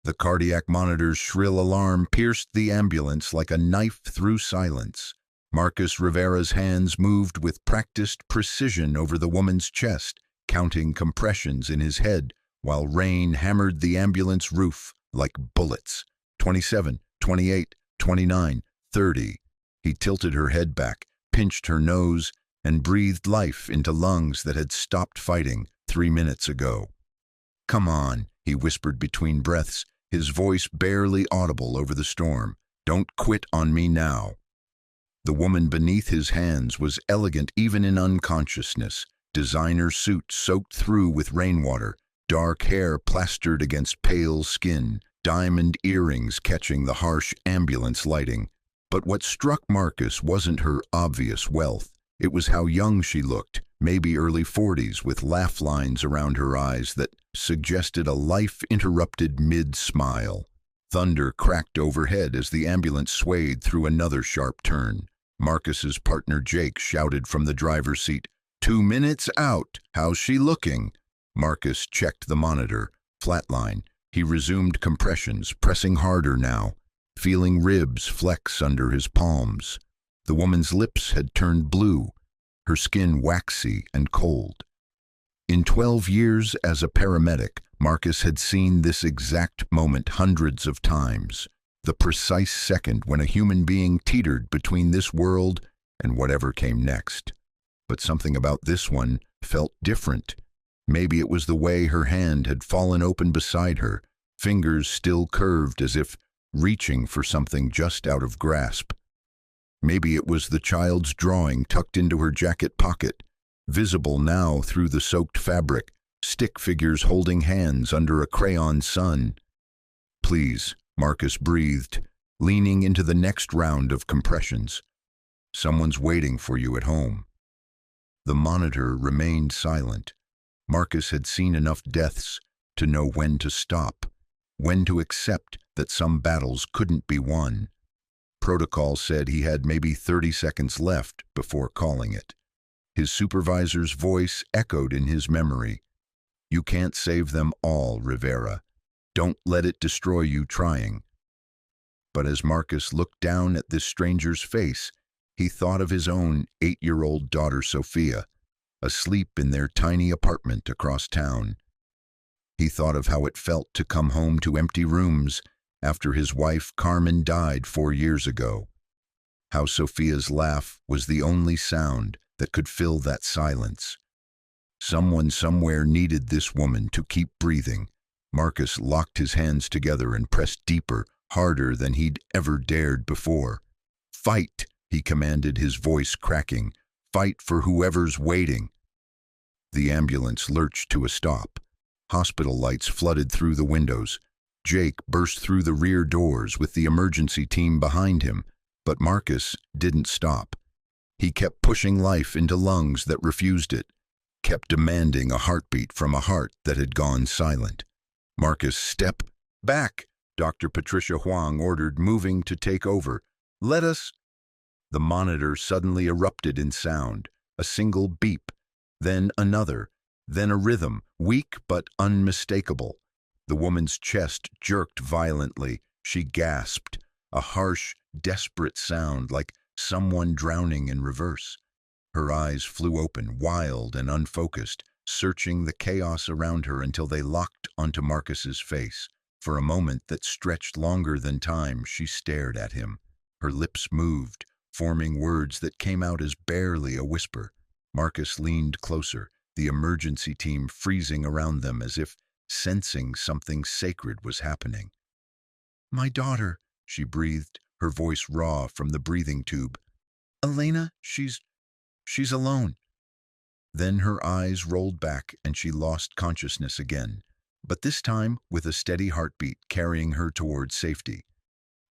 The cardiac monitor's shrill alarm pierced the ambulance like a knife through silence. Marcus Rivera's hands moved with practiced precision over the woman's chest, counting compressions in his head, while rain hammered the ambulance roof like bullets. 27, 28, 29, 30. He tilted her head back, pinched her nose, and breathed life into lungs that had stopped fighting 3 minutes ago. "Come on," he whispered between breaths, his voice barely audible over the storm. "Don't quit on me now." The woman beneath his hands was elegant even in unconsciousness, designer suit soaked through with rainwater, dark hair plastered against pale skin, diamond earrings catching the harsh ambulance lighting. But what struck Marcus wasn't her obvious wealth. It was how young she looked, maybe early 40s, with laugh lines around her eyes that suggested a life-interrupted mid-smile. Thunder cracked overhead as the ambulance swayed through another sharp turn. Marcus's partner Jake shouted from the driver's seat, "2 minutes out, how's she looking?" Marcus checked the monitor, flatline. He resumed compressions, pressing harder now, feeling ribs flex under his palms. The woman's lips had turned blue, her skin waxy and cold. In 12 years as a paramedic, Marcus had seen this exact moment hundreds of times, the precise second when a human being teetered between this world and whatever came next. But something about this one felt different. Maybe it was the way her hand had fallen open beside her, fingers still curved as if reaching for something just out of grasp. Maybe it was the child's drawing tucked into her jacket pocket, visible now through the soaked fabric, stick figures holding hands under a crayon sun. "Please," Marcus breathed, leaning into the next round of compressions. "Someone's waiting for you at home." The monitor remained silent. Marcus had seen enough deaths to know when to stop, when to accept that some battles couldn't be won. Protocol said he had maybe 30 seconds left before calling it. His supervisor's voice echoed in his memory. "You can't save them all, Rivera. Don't let it destroy you trying." But as Marcus looked down at this stranger's face, he thought of his own 8-year-old daughter Sophia, asleep in their tiny apartment across town. He thought of how it felt to come home to empty rooms after his wife Carmen died 4 years ago. How Sophia's laugh was the only sound that could fill that silence. Someone somewhere needed this woman to keep breathing. Marcus locked his hands together and pressed deeper, harder than he'd ever dared before. "Fight," he commanded, his voice cracking. "Fight for whoever's waiting." The ambulance lurched to a stop. Hospital lights flooded through the windows. Jake burst through the rear doors with the emergency team behind him, but Marcus didn't stop. He kept pushing life into lungs that refused it, kept demanding a heartbeat from a heart that had gone silent. "Marcus, step back," Dr. Patricia Huang ordered, moving to take over. "Let us—" The monitor suddenly erupted in sound, a single beep, then another, then a rhythm, weak but unmistakable. The woman's chest jerked violently. She gasped, a harsh, desperate sound like someone drowning in reverse. Her eyes flew open, wild and unfocused, searching the chaos around her until they locked onto Marcus's face. For a moment that stretched longer than time, she stared at him. Her lips moved, forming words that came out as barely a whisper. Marcus leaned closer, the emergency team freezing around them as if sensing something sacred was happening. "My daughter," she breathed, her voice raw from the breathing tube. "Elena, she's alone." Then her eyes rolled back and she lost consciousness again, but this time with a steady heartbeat carrying her towards safety.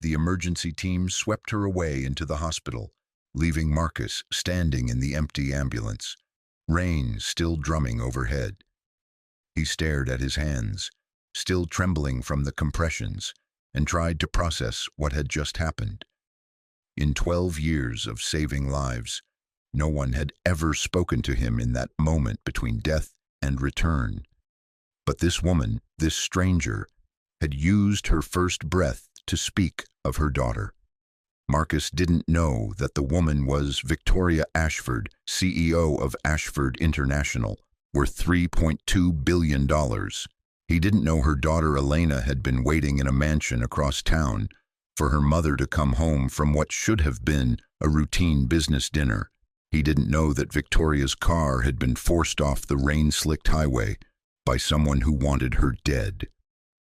The emergency team swept her away into the hospital, leaving Marcus standing in the empty ambulance, rain still drumming overhead. He stared at his hands, still trembling from the compressions, and tried to process what had just happened. In 12 years of saving lives, no one had ever spoken to him in that moment between death and return. But this woman, this stranger, had used her first breath to speak of her daughter. Marcus didn't know that the woman was Victoria Ashford, CEO of Ashford International, worth $3.2 billion. He didn't know her daughter Elena had been waiting in a mansion across town for her mother to come home from what should have been a routine business dinner. He didn't know that Victoria's car had been forced off the rain-slicked highway by someone who wanted her dead.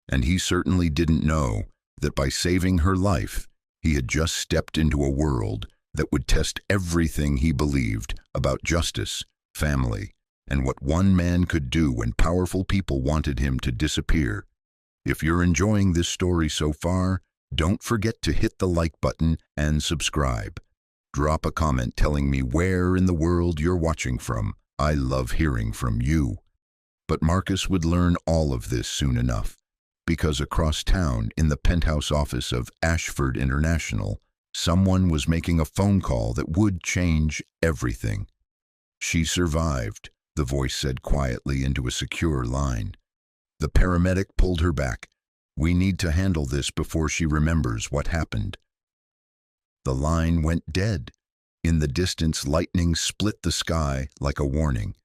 And he certainly didn't know that by saving her life, he had just stepped into a world that would test everything he believed about justice, family, and what one man could do when powerful people wanted him to disappear. If you're enjoying this story so far, don't forget to hit the like button and subscribe. Drop a comment telling me where in the world you're watching from. I love hearing from you. But Marcus would learn all of this soon enough, because across town in the penthouse office of Ashford International, someone was making a phone call that would change everything. "She survived," the voice said quietly into a secure line. The paramedic pulled her back. "We need to handle this before she remembers what happened." The line went dead. In the distance, lightning split the sky like a warning.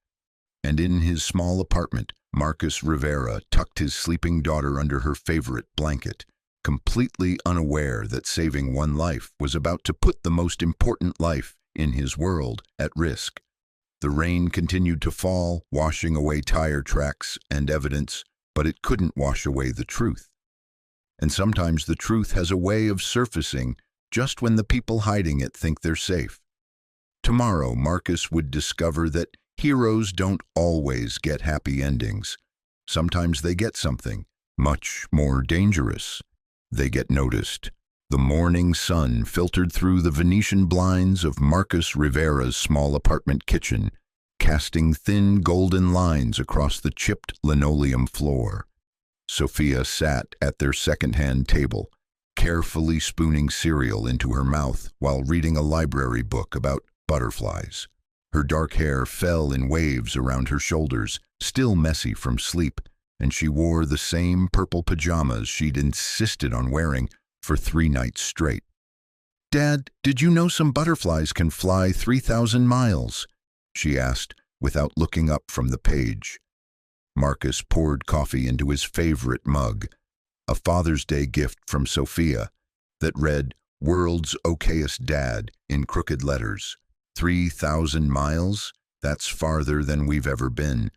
And in his small apartment, Marcus Rivera tucked his sleeping daughter under her favorite blanket, completely unaware that saving one life was about to put the most important life in his world at risk. The rain continued to fall, washing away tire tracks and evidence, but it couldn't wash away the truth. And sometimes the truth has a way of surfacing just when the people hiding it think they're safe. Tomorrow, Marcus would discover that heroes don't always get happy endings. Sometimes they get something much more dangerous. They get noticed. The morning sun filtered through the Venetian blinds of Marcus Rivera's small apartment kitchen, casting thin golden lines across the chipped linoleum floor. Sophia sat at their second-hand table, carefully spooning cereal into her mouth while reading a library book about butterflies. Her dark hair fell in waves around her shoulders, still messy from sleep, and she wore the same purple pajamas she'd insisted on wearing for 3 nights straight. "Dad, did you know some butterflies can fly 3,000 miles?" she asked, without looking up from the page. Marcus poured coffee into his favorite mug, a Father's Day gift from Sophia that read, "World's Okayest Dad," in crooked letters. 3,000 miles? That's farther than we've ever been.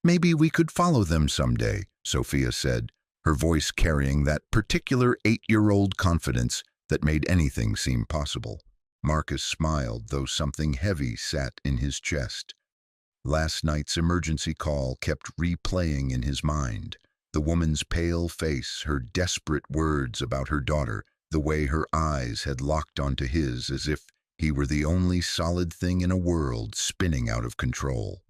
"Maybe we could follow them someday," Sophia said, her voice carrying that particular 8-year-old confidence that made anything seem possible. Marcus smiled, though something heavy sat in his chest. Last night's emergency call kept replaying in his mind. The woman's pale face, her desperate words about her daughter, the way her eyes had locked onto his as if he were the only solid thing in a world spinning out of control.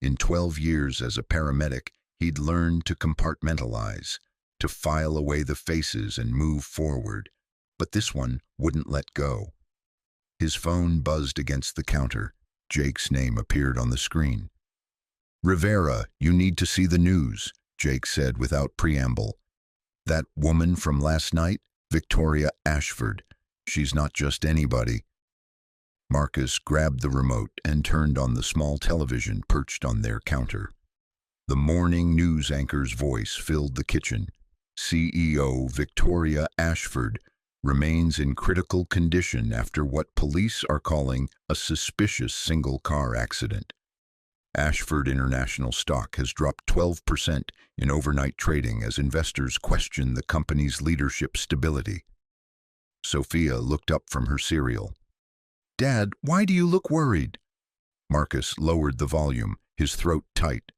In 12 years as a paramedic, he'd learned to compartmentalize, to file away the faces and move forward. But this one wouldn't let go. His phone buzzed against the counter. Jake's name appeared on the screen. "Rivera, you need to see the news," Jake said without preamble. "That woman from last night, Victoria Ashford, she's not just anybody." Marcus grabbed the remote and turned on the small television perched on their counter. The morning news anchor's voice filled the kitchen. "CEO Victoria Ashford remains in critical condition after what police are calling a suspicious single-car accident. Ashford International stock has dropped 12% in overnight trading as investors question the company's leadership stability." Sophia looked up from her cereal. "Dad, why do you look worried?" Marcus lowered the volume, his throat tight.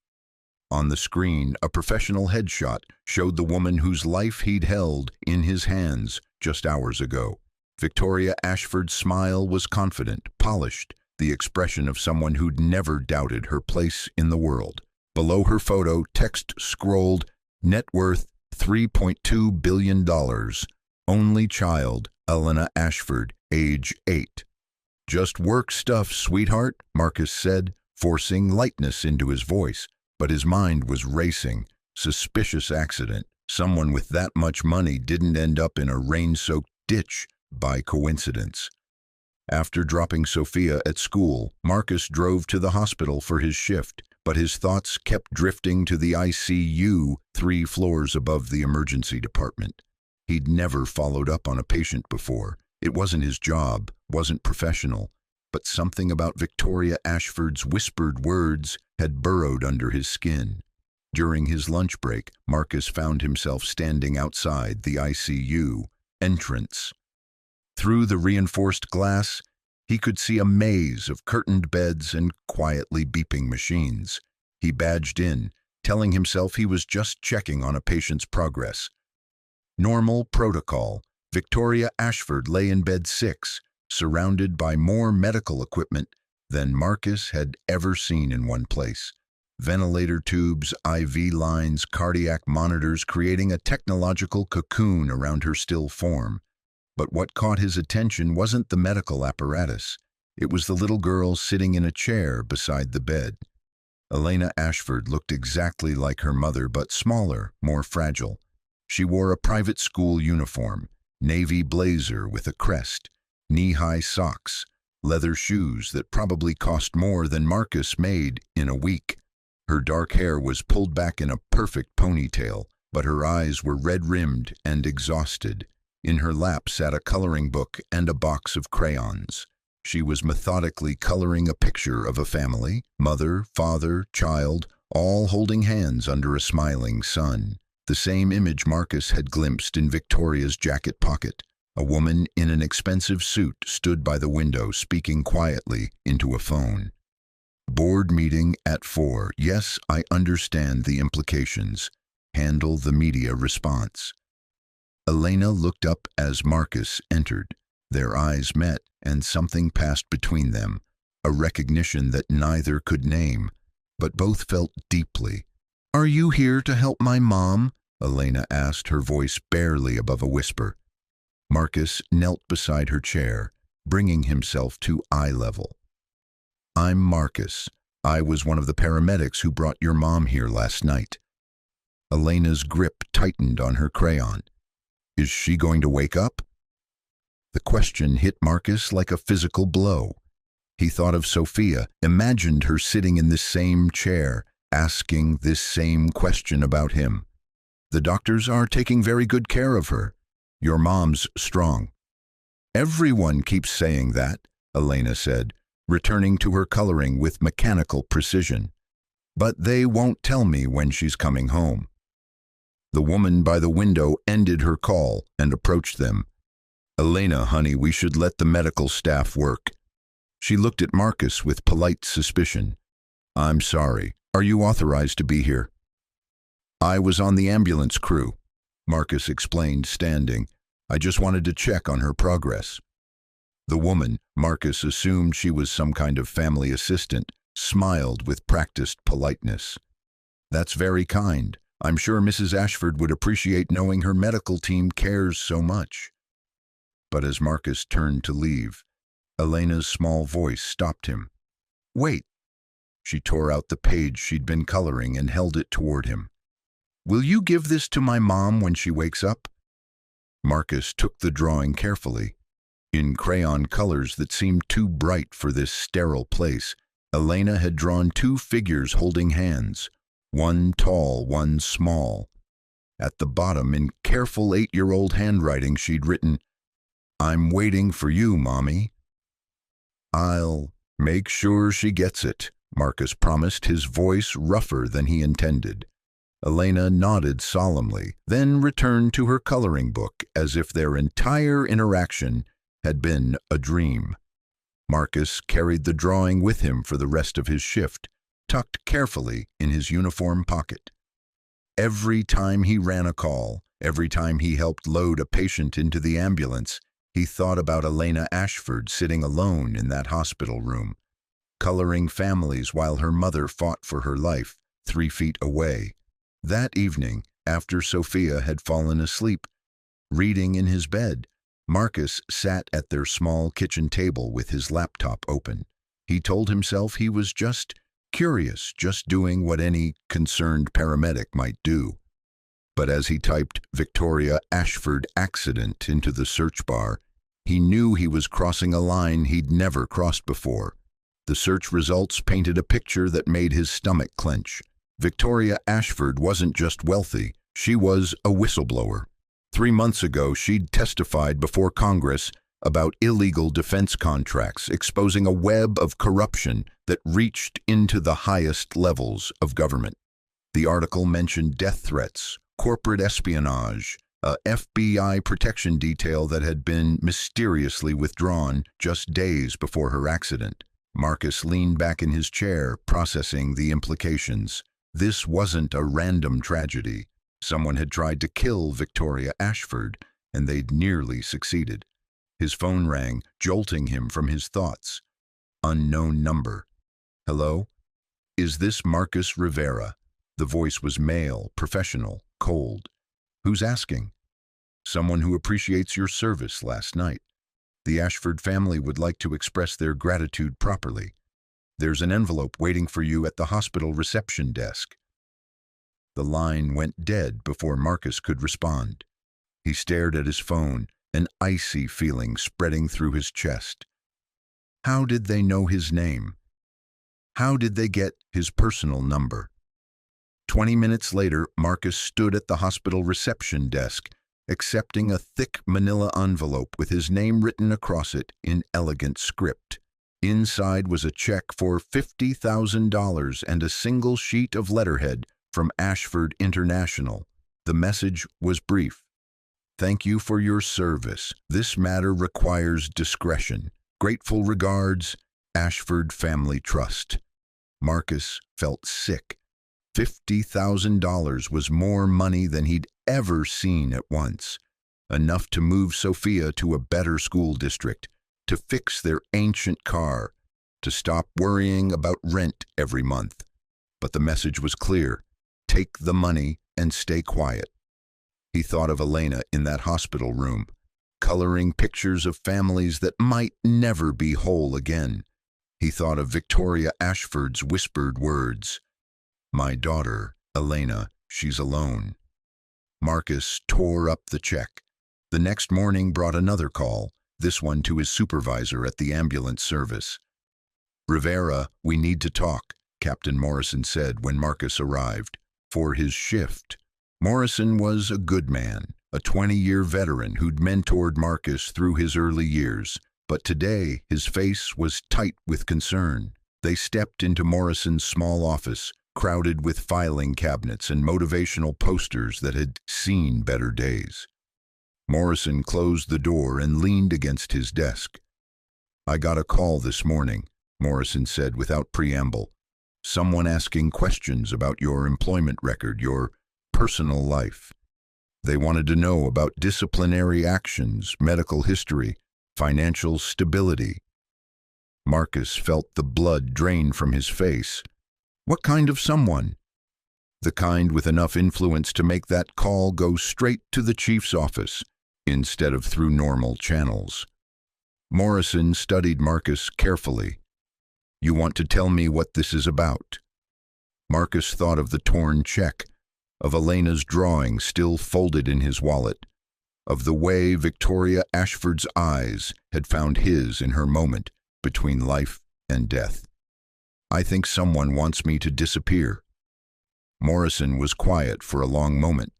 On the screen, a professional headshot showed the woman whose life he'd held in his hands just hours ago. Victoria Ashford's smile was confident, polished, the expression of someone who'd never doubted her place in the world. Below her photo, text scrolled, "Net worth $3.2 billion. Only child, Elena Ashford, age 8. "Just work stuff, sweetheart," Marcus said, forcing lightness into his voice. But his mind was racing. Suspicious accident, Someone with that much money didn't end up in a rain-soaked ditch by coincidence. After dropping Sophia at school, Marcus drove to the hospital for his shift, but his thoughts kept drifting to the ICU 3 floors above the emergency department. He'd never followed up on a patient before. It wasn't his job, wasn't professional, but something about Victoria Ashford's whispered words had burrowed under his skin. During his lunch break, Marcus found himself standing outside the ICU entrance. Through the reinforced glass, he could see a maze of curtained beds and quietly beeping machines. He badged in, telling himself he was just checking on a patient's progress. Normal protocol. Victoria Ashford lay in bed 6, surrounded by more medical equipment than Marcus had ever seen in one place. Ventilator tubes, IV lines, cardiac monitors, creating a technological cocoon around her still form. But what caught his attention wasn't the medical apparatus. It was the little girl sitting in a chair beside the bed. Elena Ashford looked exactly like her mother, but smaller, more fragile. She wore a private school uniform, navy blazer with a crest, knee-high socks, leather shoes that probably cost more than Marcus made in a week. Her dark hair was pulled back in a perfect ponytail, but her eyes were red-rimmed and exhausted. In her lap sat a coloring book and a box of crayons. She was methodically coloring a picture of a family, mother, father, child, all holding hands under a smiling sun. The same image Marcus had glimpsed in Victoria's jacket pocket. A woman in an expensive suit stood by the window speaking quietly into a phone. Board meeting at 4. Yes, I understand the implications. Handle the media response. Elena looked up as Marcus entered. Their eyes met, and something passed between them, a recognition that neither could name, but both felt deeply. "Are you here to help my mom?" Elena asked, her voice barely above a whisper. Marcus knelt beside her chair, bringing himself to eye level. "I'm Marcus. I was one of the paramedics who brought your mom here last night." Elena's grip tightened on her crayon. "Is she going to wake up?" The question hit Marcus like a physical blow. He thought of Sophia, imagined her sitting in this same chair, asking this same question about him. "The doctors are taking very good care of her. Your mom's strong." "Everyone keeps saying that," Elena said, returning to her coloring with mechanical precision. "But they won't tell me when she's coming home." The woman by the window ended her call and approached them. "Elena, honey, we should let the medical staff work." She looked at Marcus with polite suspicion. "I'm sorry. Are you authorized to be here?" "I was on the ambulance crew," Marcus explained, standing. "I just wanted to check on her progress." The woman, Marcus assumed she was some kind of family assistant, smiled with practiced politeness. "That's very kind. I'm sure Mrs. Ashford would appreciate knowing her medical team cares so much." But as Marcus turned to leave, Elena's small voice stopped him. "Wait." She tore out the page she'd been coloring and held it toward him. "Will you give this to my mom when she wakes up?" Marcus took the drawing carefully. In crayon colors that seemed too bright for this sterile place, Elena had drawn 2 figures holding hands, one tall, one small. At the bottom, in careful 8-year-old handwriting, she'd written, "I'm waiting for you, Mommy." "I'll make sure she gets it," Marcus promised, his voice rougher than he intended. Elena nodded solemnly, then returned to her coloring book as if their entire interaction had been a dream. Marcus carried the drawing with him for the rest of his shift, tucked carefully in his uniform pocket. Every time he ran a call, every time he helped load a patient into the ambulance, he thought about Elena Ashford sitting alone in that hospital room, coloring families while her mother fought for her life 3 feet away. That evening, after Sophia had fallen asleep, reading in his bed, Marcus sat at their small kitchen table with his laptop open. He told himself he was just curious, just doing what any concerned paramedic might do. But as he typed Victoria Ashford accident into the search bar, he knew he was crossing a line he'd never crossed before. The search results painted a picture that made his stomach clench. Victoria Ashford wasn't just wealthy, she was a whistleblower. 3 months ago, she'd testified before Congress about illegal defense contracts, exposing a web of corruption that reached into the highest levels of government. The article mentioned death threats, corporate espionage, a FBI protection detail that had been mysteriously withdrawn just days before her accident. Marcus leaned back in his chair, processing the implications. This wasn't a random tragedy. Someone had tried to kill Victoria Ashford, and they'd nearly succeeded. His phone rang, jolting him from his thoughts. Unknown number. Hello? Is this Marcus Rivera? The voice was male, professional, cold. Who's asking? Someone who appreciates your service last night. The Ashford family would like to express their gratitude properly. There's an envelope waiting for you at the hospital reception desk. The line went dead before Marcus could respond. He stared at his phone, an icy feeling spreading through his chest. How did they know his name? How did they get his personal number? 20 minutes later, Marcus stood at the hospital reception desk, accepting a thick manila envelope with his name written across it in elegant script. Inside was a check for $50,000 and a single sheet of letterhead from Ashford International. The message was brief. Thank you for your service. This matter requires discretion. Grateful regards, Ashford Family Trust. Marcus felt sick. $50,000 was more money than he'd ever seen at once. Enough to move Sophia to a better school district, to fix their ancient car, to stop worrying about rent every month. But the message was clear. Take the money and stay quiet. He thought of Elena in that hospital room, coloring pictures of families that might never be whole again. He thought of Victoria Ashford's whispered words. My daughter, Elena, she's alone. Marcus tore up the check. The next morning brought another call, this one to his supervisor at the ambulance service. Rivera, we need to talk, Captain Morrison said when Marcus arrived. For his shift. Morrison was a good man, a 20-year veteran who'd mentored Marcus through his early years, but today his face was tight with concern. They stepped into Morrison's small office, crowded with filing cabinets and motivational posters that had seen better days. Morrison closed the door and leaned against his desk. I got a call this morning, Morrison said without preamble. Someone asking questions about your employment record, your personal life. They wanted to know about disciplinary actions, medical history, financial stability. Marcus felt the blood drain from his face. What kind of someone? The kind with enough influence to make that call go straight to the chief's office, instead of through normal channels. Morrison studied Marcus carefully. You want to tell me what this is about? Marcus thought of the torn check, of Elena's drawing still folded in his wallet, of the way Victoria Ashford's eyes had found his in her moment between life and death. I think someone wants me to disappear. Morrison was quiet for a long moment.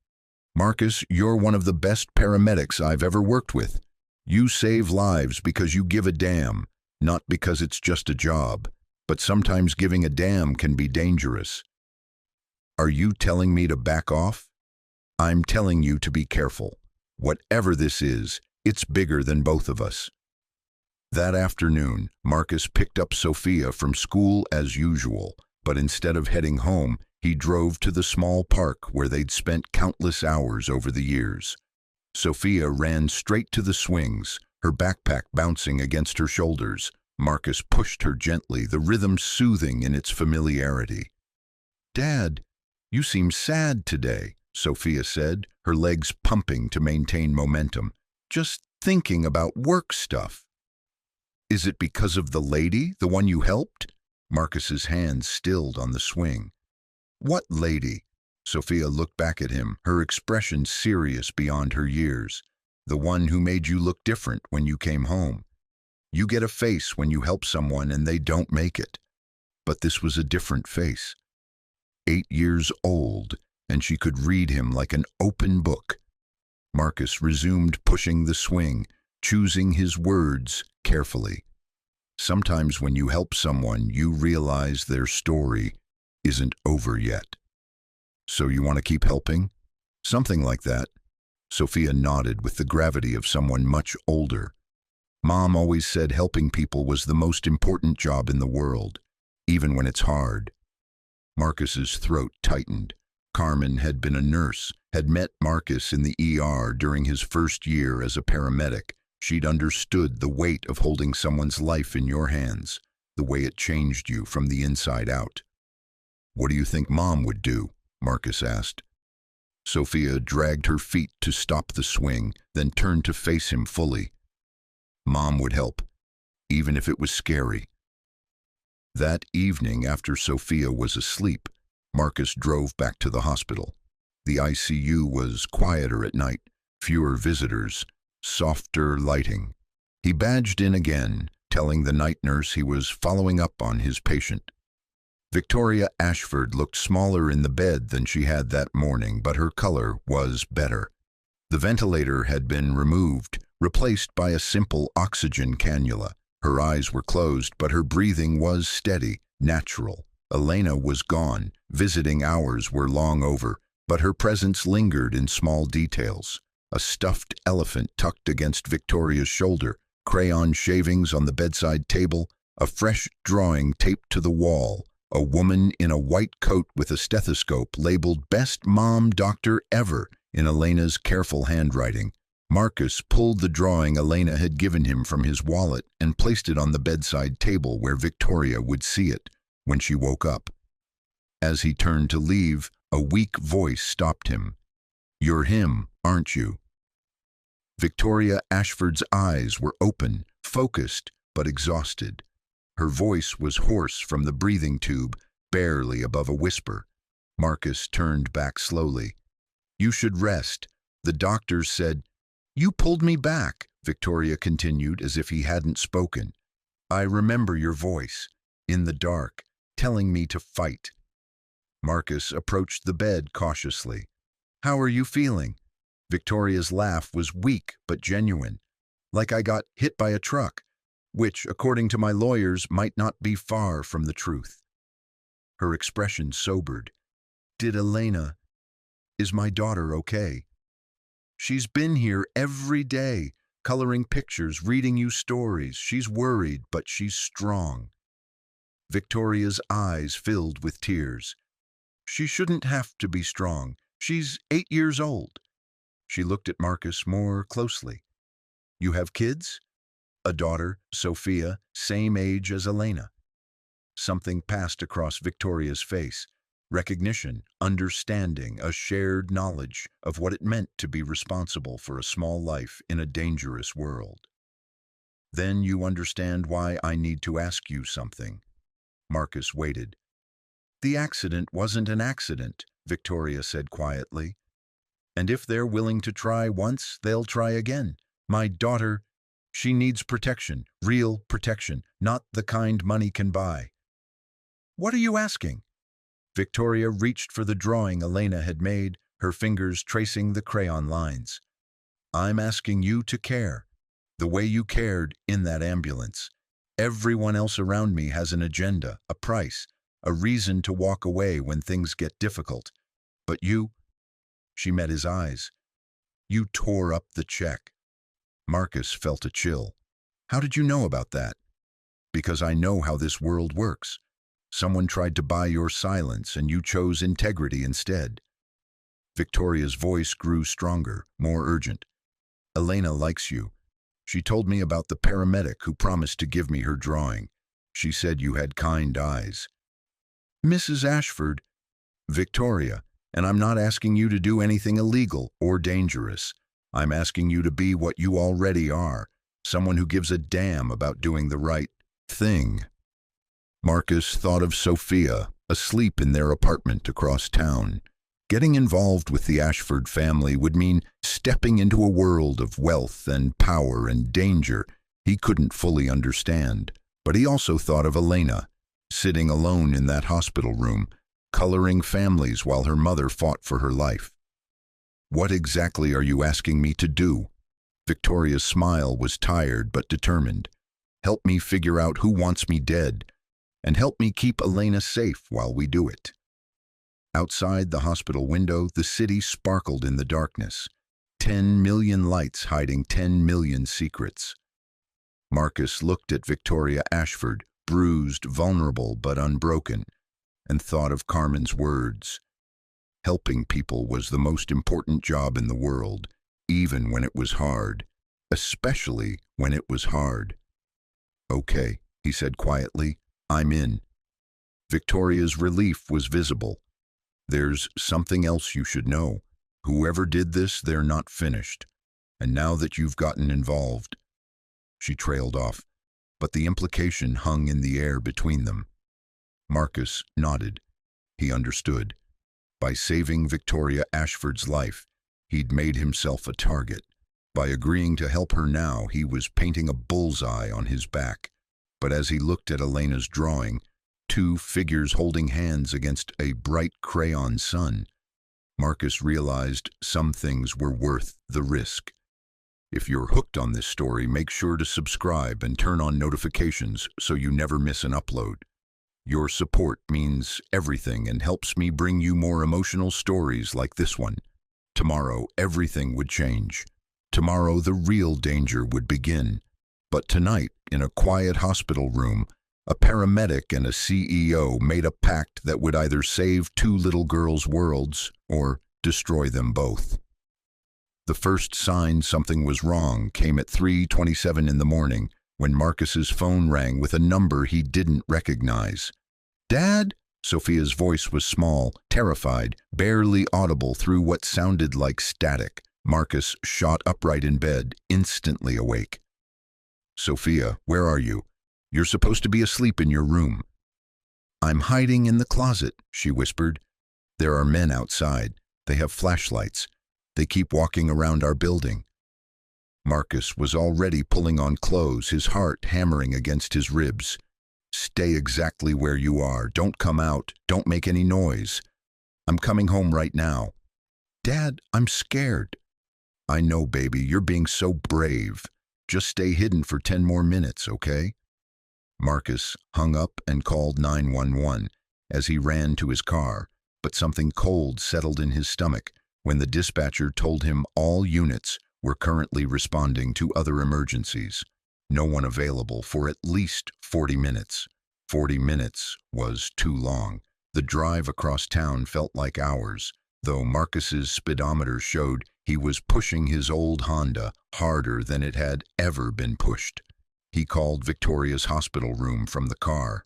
Marcus, you're one of the best paramedics I've ever worked with. You save lives because you give a damn, not because it's just a job. But sometimes giving a damn can be dangerous. Are you telling me to back off? I'm telling you to be careful. Whatever this is, it's bigger than both of us. That afternoon, Marcus picked up Sophia from school as usual, but instead of heading home, he drove to the small park where they'd spent countless hours over the years. Sophia ran straight to the swings, her backpack bouncing against her shoulders. Marcus pushed her gently, the rhythm soothing in its familiarity. Dad, you seem sad today, Sophia said, her legs pumping to maintain momentum. Just thinking about work stuff. Is it because of the lady, the one you helped? Marcus's hands stilled on the swing. What lady? Sophia looked back at him, her expression serious beyond her years. The one who made you look different when you came home. You get a face when you help someone and they don't make it. But this was a different face. 8 years old, and she could read him like an open book. Marcus resumed pushing the swing, choosing his words carefully. Sometimes when you help someone, you realize their story isn't over yet. So you want to keep helping? Something like that. Sophia nodded with the gravity of someone much older. Mom always said helping people was the most important job in the world, even when it's hard. Marcus's throat tightened. Carmen had been a nurse, had met Marcus in the ER during his first year as a paramedic. She'd understood the weight of holding someone's life in your hands, the way it changed you from the inside out. "What do you think Mom would do?" Marcus asked. Sophia dragged her feet to stop the swing, then turned to face him fully. Mom would help, even if it was scary. That evening, after Sophia was asleep, Marcus drove back to the hospital. The ICU was quieter at night, fewer visitors, softer lighting. He badged in again, telling the night nurse he was following up on his patient. Victoria Ashford looked smaller in the bed than she had that morning, but her color was better. The ventilator had been removed, replaced by a simple oxygen cannula. Her eyes were closed, but her breathing was steady, natural. Elena was gone. Visiting hours were long over, but her presence lingered in small details. A stuffed elephant tucked against Victoria's shoulder, crayon shavings on the bedside table, a fresh drawing taped to the wall, a woman in a white coat with a stethoscope labeled "Best Mom Doctor Ever" in Elena's careful handwriting. Marcus pulled the drawing Elena had given him from his wallet and placed it on the bedside table where Victoria would see it when she woke up. As he turned to leave, a weak voice stopped him. "You're him, aren't you?" Victoria Ashford's eyes were open, focused, but exhausted. Her voice was hoarse from the breathing tube, barely above a whisper. Marcus turned back slowly. "You should rest. The doctors said—" "You pulled me back," Victoria continued as if he hadn't spoken. "I remember your voice, in the dark, telling me to fight." Marcus approached the bed cautiously. "How are you feeling?" Victoria's laugh was weak but genuine. "Like I got hit by a truck, which, according to my lawyers, might not be far from the truth." Her expression sobered. Is my daughter okay?" "She's been here every day, coloring pictures, reading you stories. She's worried, but she's strong." Victoria's eyes filled with tears. "She shouldn't have to be strong. She's 8 years old." She looked at Marcus more closely. "You have kids?" "A daughter, Sophia, same age as Elena." Something passed across Victoria's face. Recognition, understanding, a shared knowledge of what it meant to be responsible for a small life in a dangerous world. "Then you understand why I need to ask you something." Marcus waited. "The accident wasn't an accident," Victoria said quietly. "And if they're willing to try once, they'll try again. My daughter, she needs protection, real protection, not the kind money can buy." "What are you asking?" Victoria reached for the drawing Elena had made, her fingers tracing the crayon lines. "I'm asking you to care, the way you cared in that ambulance. Everyone else around me has an agenda, a price, a reason to walk away when things get difficult. But you—" She met his eyes. "You tore up the check." Marcus felt a chill. "How did you know about that?" "Because I know how this world works. Someone tried to buy your silence, and you chose integrity instead." Victoria's voice grew stronger, more urgent. "Elena likes you. She told me about the paramedic who promised to give me her drawing. She said you had kind eyes." "Mrs. Ashford." "Victoria, and I'm not asking you to do anything illegal or dangerous. I'm asking you to be what you already are, someone who gives a damn about doing the right thing." Marcus thought of Sophia, asleep in their apartment across town. Getting involved with the Ashford family would mean stepping into a world of wealth and power and danger he couldn't fully understand. But he also thought of Elena, sitting alone in that hospital room, coloring families while her mother fought for her life. "What exactly are you asking me to do?" Victoria's smile was tired but determined. "Help me figure out who wants me dead, and help me keep Elena safe while we do it." Outside the hospital window, the city sparkled in the darkness. 10 million lights hiding 10 million secrets. Marcus looked at Victoria Ashford, bruised, vulnerable, but unbroken, and thought of Carmen's words. Helping people was the most important job in the world, even when it was hard, especially when it was hard. "Okay," he said quietly, "I'm in." Victoria's relief was visible. "There's something else you should know. Whoever did this, they're not finished. And now that you've gotten involved..." She trailed off, but the implication hung in the air between them. Marcus nodded. He understood. By saving Victoria Ashford's life, he'd made himself a target. By agreeing to help her now, he was painting a bullseye on his back. But as he looked at Elena's drawing, two figures holding hands against a bright crayon sun, Marcus realized some things were worth the risk. If you're hooked on this story, make sure to subscribe and turn on notifications so you never miss an upload. Your support means everything and helps me bring you more emotional stories like this one. Tomorrow, everything would change. Tomorrow, the real danger would begin. But tonight, in a quiet hospital room, a paramedic and a CEO made a pact that would either save two little girls' worlds or destroy them both. The first sign something was wrong came at 3:27 in the morning when Marcus's phone rang with a number he didn't recognize. "Dad?" Sophia's voice was small, terrified, barely audible through what sounded like static. Marcus shot upright in bed, instantly awake. "Sophia, where are you? You're supposed to be asleep in your room." "I'm hiding in the closet," she whispered. "There are men outside. They have flashlights. They keep walking around our building." Marcus was already pulling on clothes, his heart hammering against his ribs. "Stay exactly where you are. Don't come out. Don't make any noise. I'm coming home right now." "Dad, I'm scared." "I know, baby. You're being so brave. Just stay hidden for 10 more minutes, okay?" Marcus hung up and called 911 as he ran to his car, but something cold settled in his stomach when the dispatcher told him all units were currently responding to other emergencies. No one available for at least 40 minutes. 40 minutes was too long. The drive across town felt like hours, though Marcus's speedometer showed he was pushing his old Honda harder than it had ever been pushed. He called Victoria's hospital room from the car.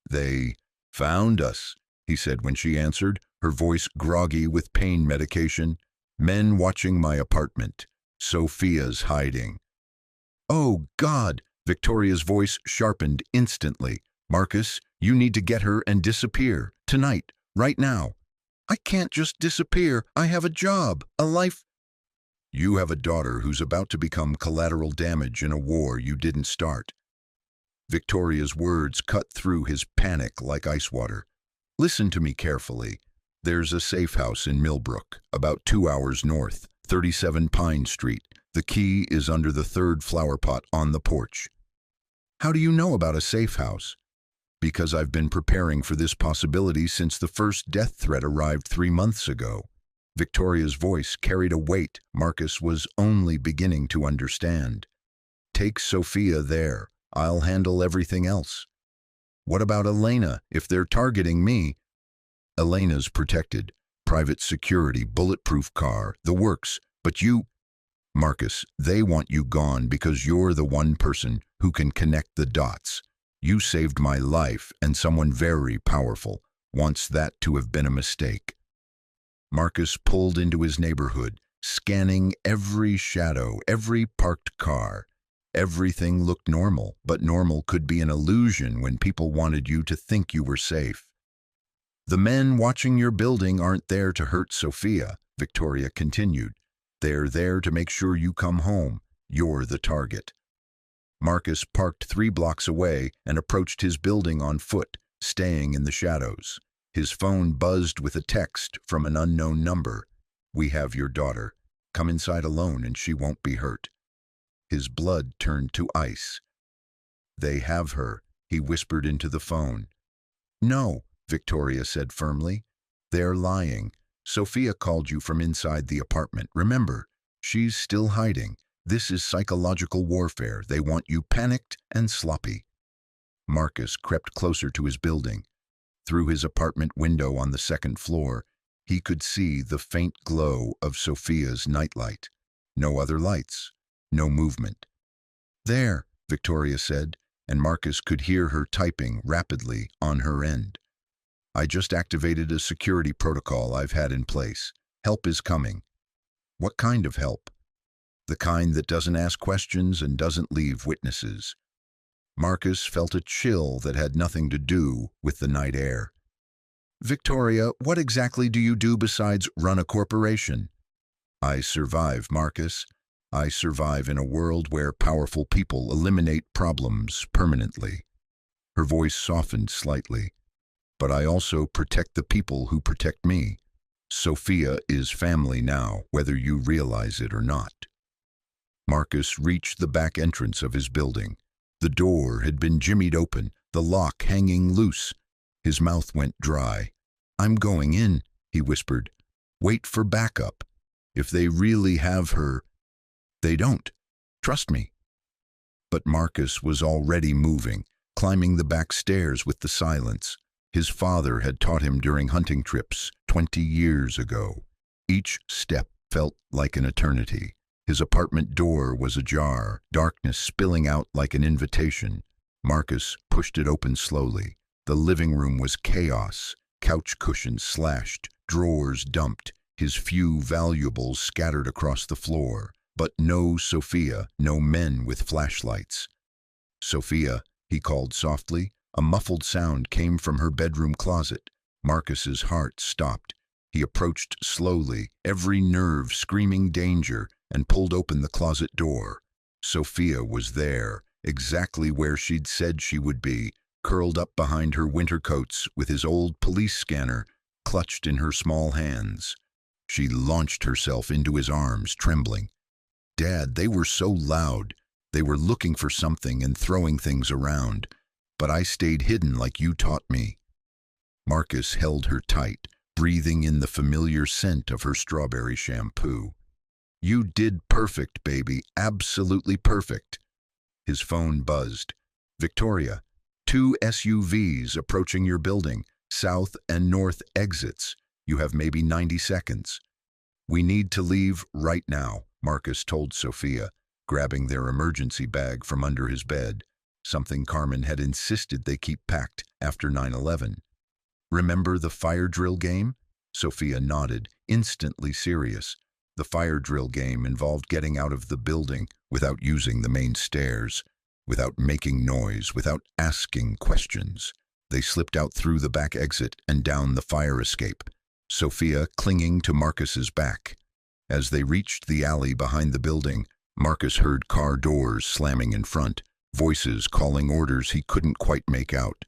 "They found us," he said when she answered, her voice groggy with pain medication. "Men watching my apartment. Sophia's hiding." "Oh, God!" Victoria's voice sharpened instantly. "Marcus, you need to get her and disappear. Tonight. Right now." "I can't just disappear. I have a job. A life." "You have a daughter who's about to become collateral damage in a war you didn't start." Victoria's words cut through his panic like ice water. "Listen to me carefully. There's a safe house in Millbrook, about 2 hours north, 37 Pine Street. The key is under the third flower pot on the porch." "How do you know about a safe house?" "Because I've been preparing for this possibility since the first death threat arrived 3 months ago." Victoria's voice carried a weight Marcus was only beginning to understand. "Take Sophia there. I'll handle everything else." "What about Elena, if they're targeting me?" "Elena's protected. Private security, bulletproof car, the works. But you..." "Marcus, they want you gone because you're the one person who can connect the dots. You saved my life, and someone very powerful wants that to have been a mistake." Marcus pulled into his neighborhood, scanning every shadow, every parked car. Everything looked normal, but normal could be an illusion when people wanted you to think you were safe. The men watching your building aren't there to hurt Sophia, Victoria continued. They're there to make sure you come home. You're the target. Marcus parked 3 blocks away and approached his building on foot, staying in the shadows. His phone buzzed with a text from an unknown number. We have your daughter. Come inside alone and she won't be hurt. His blood turned to ice. They have her, he whispered into the phone. No, Victoria said firmly. They're lying. Sophia called you from inside the apartment. Remember, she's still hiding. This is psychological warfare. They want you panicked and sloppy. Marcus crept closer to his building. Through his apartment window on the 2nd floor, he could see the faint glow of Sophia's nightlight. No other lights, no movement. There, Victoria said, and Marcus could hear her typing rapidly on her end. I just activated a security protocol I've had in place. Help is coming. What kind of help? The kind that doesn't ask questions and doesn't leave witnesses. Marcus felt a chill that had nothing to do with the night air. Victoria, what exactly do you do besides run a corporation? I survive, Marcus. I survive in a world where powerful people eliminate problems permanently. Her voice softened slightly. But I also protect the people who protect me. Sophia is family now, whether you realize it or not. Marcus reached the back entrance of his building. The door had been jimmied open, the lock hanging loose. His mouth went dry. I'm going in, he whispered. Wait for backup. If they really have her, they don't. Trust me. But Marcus was already moving, climbing the back stairs with the silence. His father had taught him during hunting trips 20 years ago. Each step felt like an eternity. His apartment door was ajar, darkness spilling out like an invitation. Marcus pushed it open slowly. The living room was chaos, couch cushions slashed, drawers dumped, his few valuables scattered across the floor. But no Sophia, no men with flashlights. Sophia, he called softly. A muffled sound came from her bedroom closet. Marcus's heart stopped. He approached slowly, every nerve screaming danger, and pulled open the closet door. Sophia was there, exactly where she'd said she would be, curled up behind her winter coats with his old police scanner clutched in her small hands. She launched herself into his arms, trembling. Dad, they were so loud. They were looking for something and throwing things around. But I stayed hidden like you taught me. Marcus held her tight, breathing in the familiar scent of her strawberry shampoo. You did perfect, baby, absolutely perfect. His phone buzzed. Victoria, 2 SUVs approaching your building, south and north exits. You have maybe 90 seconds. We need to leave right now, Marcus told Sophia, grabbing their emergency bag from under his bed. Something Carmen had insisted they keep packed after 9/11. Remember the fire drill game? Sophia nodded, instantly serious. The fire drill game involved getting out of the building without using the main stairs, without making noise, without asking questions. They slipped out through the back exit and down the fire escape, Sophia clinging to Marcus's back. As they reached the alley behind the building, Marcus heard car doors slamming in front, voices calling orders he couldn't quite make out.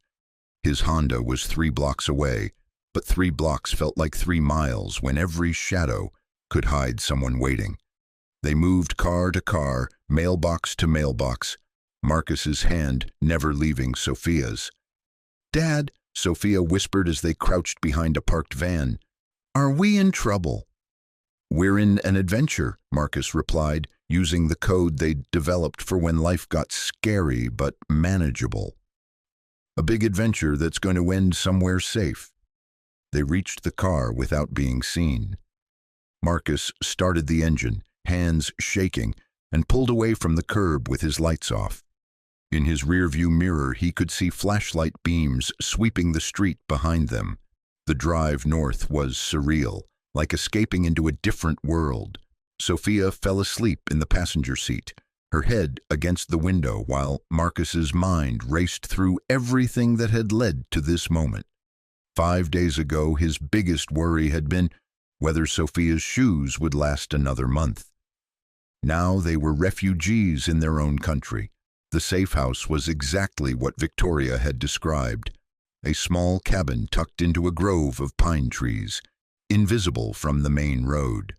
His Honda was 3 blocks away, but 3 blocks felt like 3 miles when every shadow could hide someone waiting. They moved car to car, mailbox to mailbox, Marcus's hand never leaving Sophia's. Dad, Sophia whispered as they crouched behind a parked van. Are we in trouble? We're in an adventure, Marcus replied, using the code they'd developed for when life got scary but manageable. A big adventure that's going to end somewhere safe. They reached the car without being seen. Marcus started the engine, hands shaking, and pulled away from the curb with his lights off. In his rearview mirror, he could see flashlight beams sweeping the street behind them. The drive north was surreal, like escaping into a different world. Sophia fell asleep in the passenger seat, her head against the window, while Marcus's mind raced through everything that had led to this moment. 5 days ago, his biggest worry had been whether Sophia's shoes would last another month. Now they were refugees in their own country. The safe house was exactly what Victoria had described, a small cabin tucked into a grove of pine trees, invisible from the main road.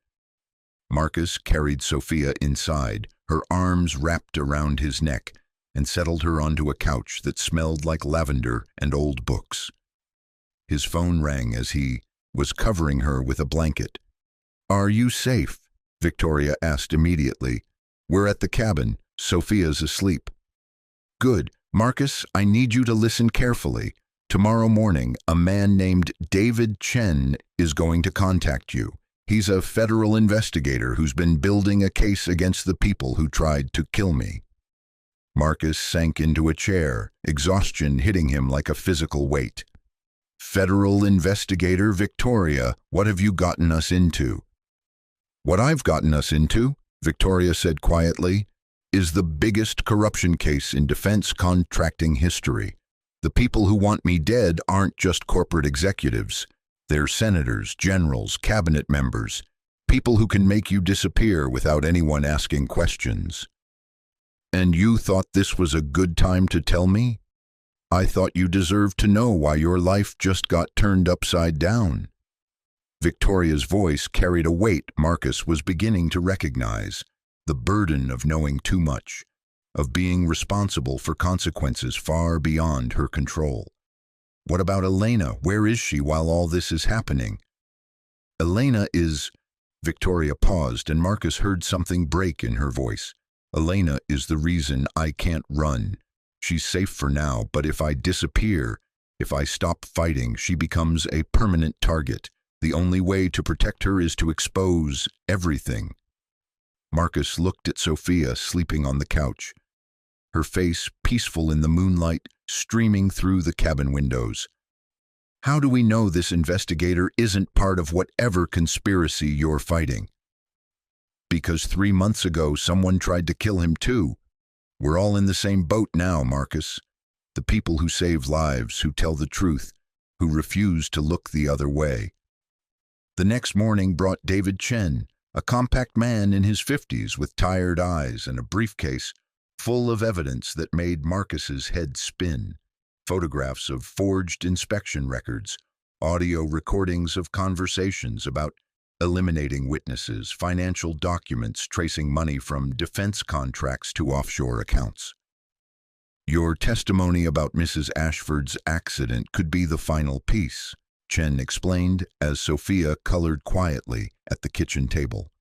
Marcus carried Sophia inside, her arms wrapped around his neck, and settled her onto a couch that smelled like lavender and old books. His phone rang as he was covering her with a blanket. "Are you safe?" Victoria asked immediately. "We're at the cabin. Sophia's asleep." "Good. Marcus, I need you to listen carefully. Tomorrow morning, a man named David Chen is going to contact you. He's a federal investigator who's been building a case against the people who tried to kill me." Marcus sank into a chair, exhaustion hitting him like a physical weight. "Federal investigator Victoria, what have you gotten us into?" "What I've gotten us into," Victoria said quietly, "is the biggest corruption case in defense contracting history. The people who want me dead aren't just corporate executives. They're senators, generals, cabinet members, people who can make you disappear without anyone asking questions." "And you thought this was a good time to tell me? I thought you deserved to know why your life just got turned upside down." Victoria's voice carried a weight Marcus was beginning to recognize, the burden of knowing too much, of being responsible for consequences far beyond her control. "What about Elena? Where is she while all this is happening?" "Elena is—" Victoria paused, and Marcus heard something break in her voice. "Elena is the reason I can't run. She's safe for now, but if I disappear, if I stop fighting, she becomes a permanent target. The only way to protect her is to expose everything." Marcus looked at Sophia sleeping on the couch, her face peaceful in the moonlight streaming through the cabin windows. "How do we know this investigator isn't part of whatever conspiracy you're fighting?" "Because 3 months ago someone tried to kill him too. We're all in the same boat now, Marcus. The people who save lives, who tell the truth, who refuse to look the other way." The next morning brought David Chen, a compact man in his 50s with tired eyes and a briefcase full of evidence that made Marcus's head spin. Photographs of forged inspection records, audio recordings of conversations about eliminating witnesses, financial documents tracing money from defense contracts to offshore accounts. "Your testimony about Mrs. Ashford's accident could be the final piece," Chen explained as Sophia colored quietly at the kitchen table.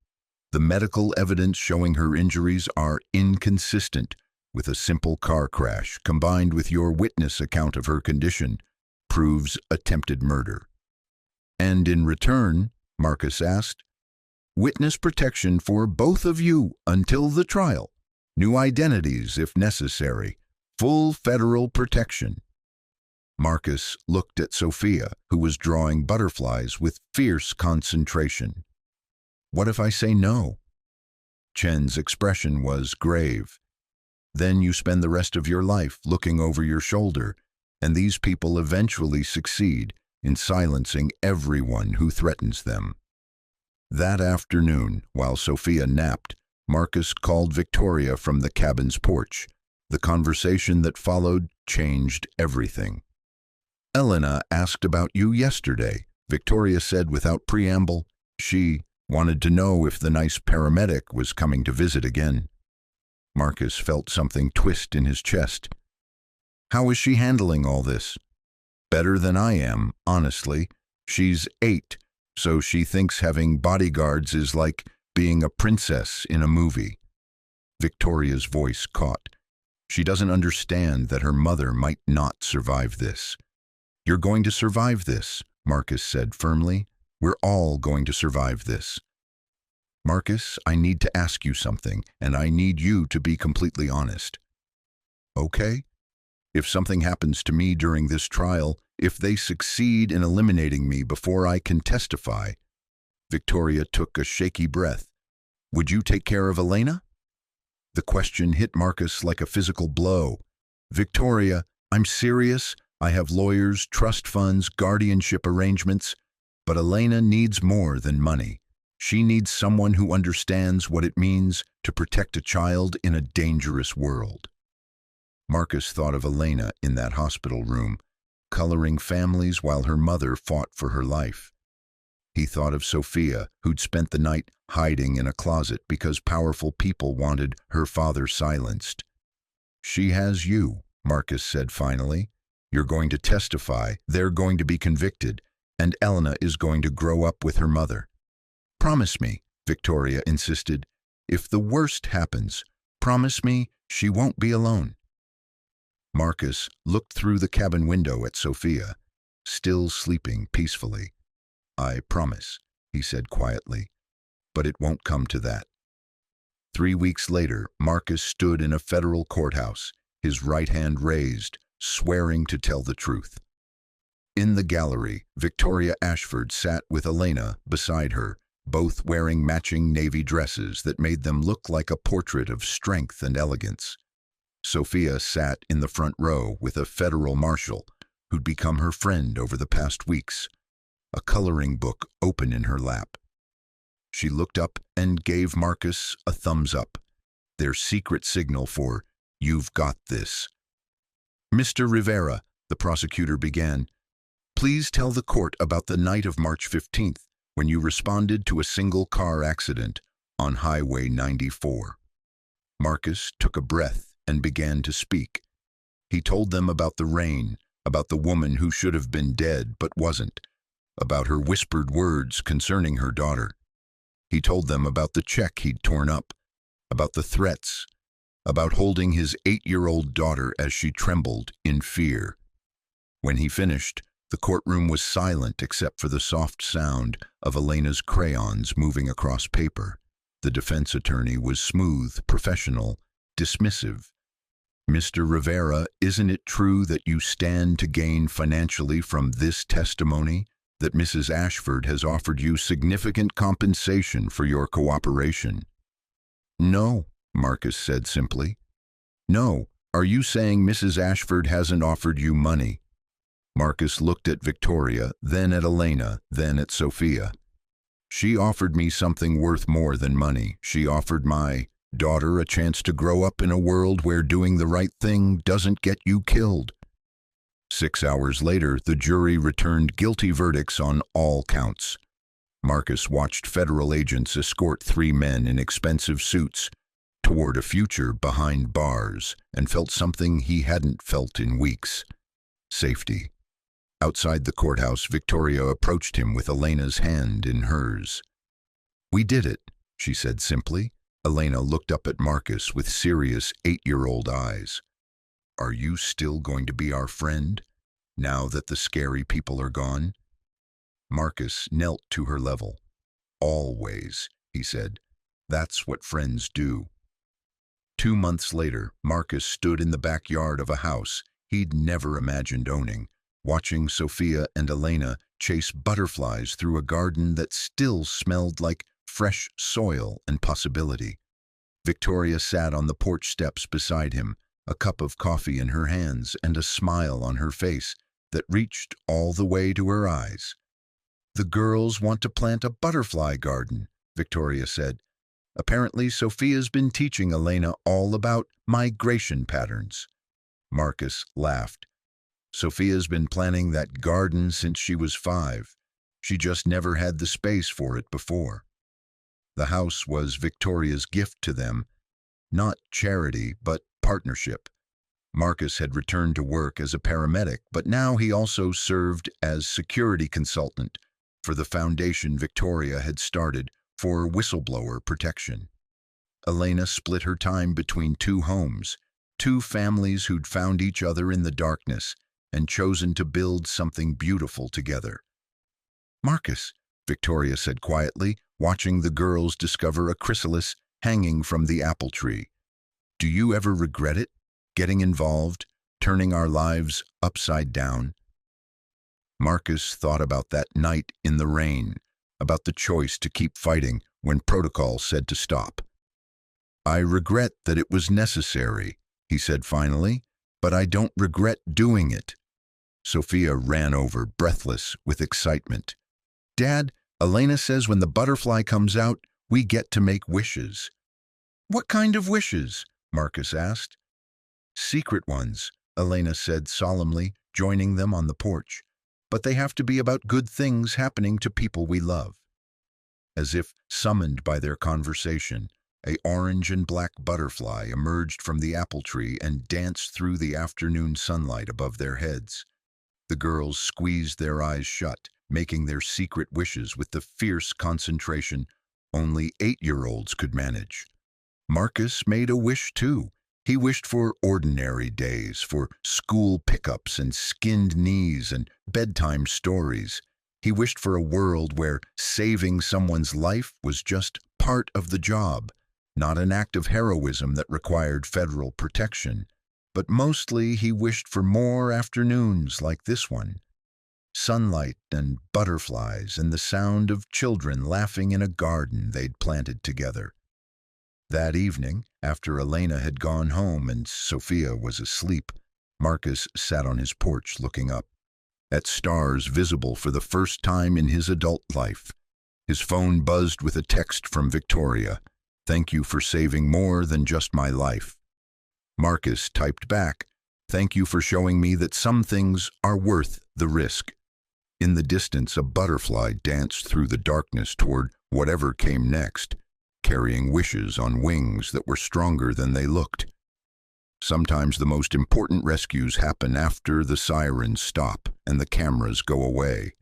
"The medical evidence showing her injuries are inconsistent with a simple car crash, combined with your witness account of her condition, proves attempted murder." "And in return," Marcus asked, "witness protection for both of you until the trial, new identities if necessary, full federal protection." Marcus looked at Sophia, who was drawing butterflies with fierce concentration. "What if I say no?" Chen's expression was grave. "Then you spend the rest of your life looking over your shoulder, and these people eventually succeed in silencing everyone who threatens them." That afternoon, while Sophia napped, Marcus called Victoria from the cabin's porch. The conversation that followed changed everything. "Elena asked about you yesterday," Victoria said without preamble. "She wanted to know if the nice paramedic was coming to visit again." Marcus felt something twist in his chest. "How is she handling all this?" "Better than I am, honestly. She's 8, so she thinks having bodyguards is like being a princess in a movie." Victoria's voice caught. "She doesn't understand that her mother might not survive this." "You're going to survive this," Marcus said firmly. "We're all going to survive this." "Marcus, I need to ask you something, and I need you to be completely honest." "Okay? If something happens to me during this trial, if they succeed in eliminating me before I can testify," Victoria took a shaky breath, "would you take care of Elena?" The question hit Marcus like a physical blow. "Victoria, I'm serious. I have lawyers, trust funds, guardianship arrangements, but Elena needs more than money. She needs someone who understands what it means to protect a child in a dangerous world. Marcus thought of Elena in that hospital room, coloring families while her mother fought for her life. He thought of Sophia, who'd spent the night hiding in a closet because powerful people wanted her father silenced. She has you, Marcus said finally. You're going to testify, they're going to be convicted, and Elena is going to grow up with her mother. Promise me, Victoria insisted. If the worst happens, promise me she won't be alone. Marcus looked through the cabin window at Sophia, still sleeping peacefully. I promise, he said quietly, but it won't come to that. 3 weeks later, Marcus stood in a federal courthouse, his right hand raised, swearing to tell the truth. In the gallery, Victoria Ashford sat with Elena beside her, both wearing matching navy dresses that made them look like a portrait of strength and elegance. Sophia sat in the front row with a federal marshal who'd become her friend over the past weeks, a coloring book open in her lap. She looked up and gave Marcus a thumbs up, their secret signal for, "You've got this." "Mr. Rivera," the prosecutor began, "please tell the court about the night of March 15th when you responded to a single car accident on Highway 94. Marcus took a breath and began to speak. He told them about the rain, about the woman who should have been dead but wasn't, about her whispered words concerning her daughter. He told them about the check he'd torn up, about the threats, about holding his 8-year-old daughter as she trembled in fear. When he finished, the courtroom was silent except for the soft sound of Elena's crayons moving across paper. The defense attorney was smooth, professional, dismissive. "Mr. Rivera, isn't it true that you stand to gain financially from this testimony, that Mrs. Ashford has offered you significant compensation for your cooperation?" "No," Marcus said simply. "No. Are you saying Mrs. Ashford hasn't offered you money?" Marcus looked at Victoria, then at Elena, then at Sophia. "She offered me something worth more than money. She offered my daughter a chance to grow up in a world where doing the right thing doesn't get you killed." 6 hours later, the jury returned guilty verdicts on all counts. Marcus watched federal agents escort 3 men in expensive suits toward a future behind bars and felt something he hadn't felt in weeks: safety. Outside the courthouse, Victoria approached him with Elena's hand in hers. "We did it," she said simply. Elena looked up at Marcus with serious 8-year-old eyes. "Are you still going to be our friend, now that the scary people are gone?" Marcus knelt to her level. "Always," he said. "That's what friends do." 2 months later, Marcus stood in the backyard of a house he'd never imagined owning, watching Sophia and Elena chase butterflies through a garden that still smelled like fresh soil and possibility. Victoria sat on the porch steps beside him, a cup of coffee in her hands and a smile on her face that reached all the way to her eyes. "The girls want to plant a butterfly garden," Victoria said. "Apparently Sophia's been teaching Elena all about migration patterns." Marcus laughed. "Sophia's been planning that garden since she was 5. She just never had the space for it before." The house was Victoria's gift to them, not charity, but partnership. Marcus had returned to work as a paramedic, but now he also served as security consultant for the foundation Victoria had started for whistleblower protection. Elena split her time between 2 homes, 2 families who'd found each other in the darkness and chosen to build something beautiful together. "Marcus," Victoria said quietly, watching the girls discover a chrysalis hanging from the apple tree. "Do you ever regret it, getting involved, turning our lives upside down?" Marcus thought about that night in the rain, about the choice to keep fighting when protocol said to stop. "I regret that it was necessary," he said finally, "but I don't regret doing it." Sophia ran over, breathless with excitement. "Dad, Elena says when the butterfly comes out, we get to make wishes." "What kind of wishes?" Marcus asked. "Secret ones," Elena said solemnly, joining them on the porch. "But they have to be about good things happening to people we love." As if summoned by their conversation, a orange and black butterfly emerged from the apple tree and danced through the afternoon sunlight above their heads. The girls squeezed their eyes shut, making their secret wishes with the fierce concentration only 8-year-olds could manage. Marcus made a wish too. He wished for ordinary days, for school pickups and skinned knees and bedtime stories. He wished for a world where saving someone's life was just part of the job, not an act of heroism that required federal protection. But mostly he wished for more afternoons like this one. Sunlight and butterflies and the sound of children laughing in a garden they'd planted together. That evening, after Elena had gone home and Sophia was asleep, Marcus sat on his porch looking up at stars visible for the first time in his adult life. His phone buzzed with a text from Victoria. "Thank you for saving more than just my life." Marcus typed back, "Thank you for showing me that some things are worth the risk." In the distance, a butterfly danced through the darkness toward whatever came next, carrying wishes on wings that were stronger than they looked. Sometimes the most important rescues happen after the sirens stop and the cameras go away.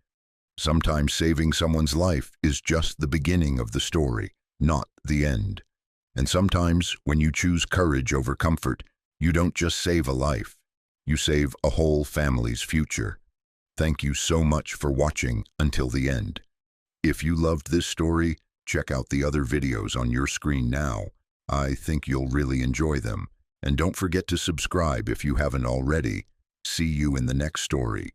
Sometimes saving someone's life is just the beginning of the story, not the end. And sometimes, when you choose courage over comfort, you don't just save a life, you save a whole family's future. Thank you so much for watching until the end. If you loved this story, check out the other videos on your screen now. I think you'll really enjoy them. And don't forget to subscribe if you haven't already. See you in the next story.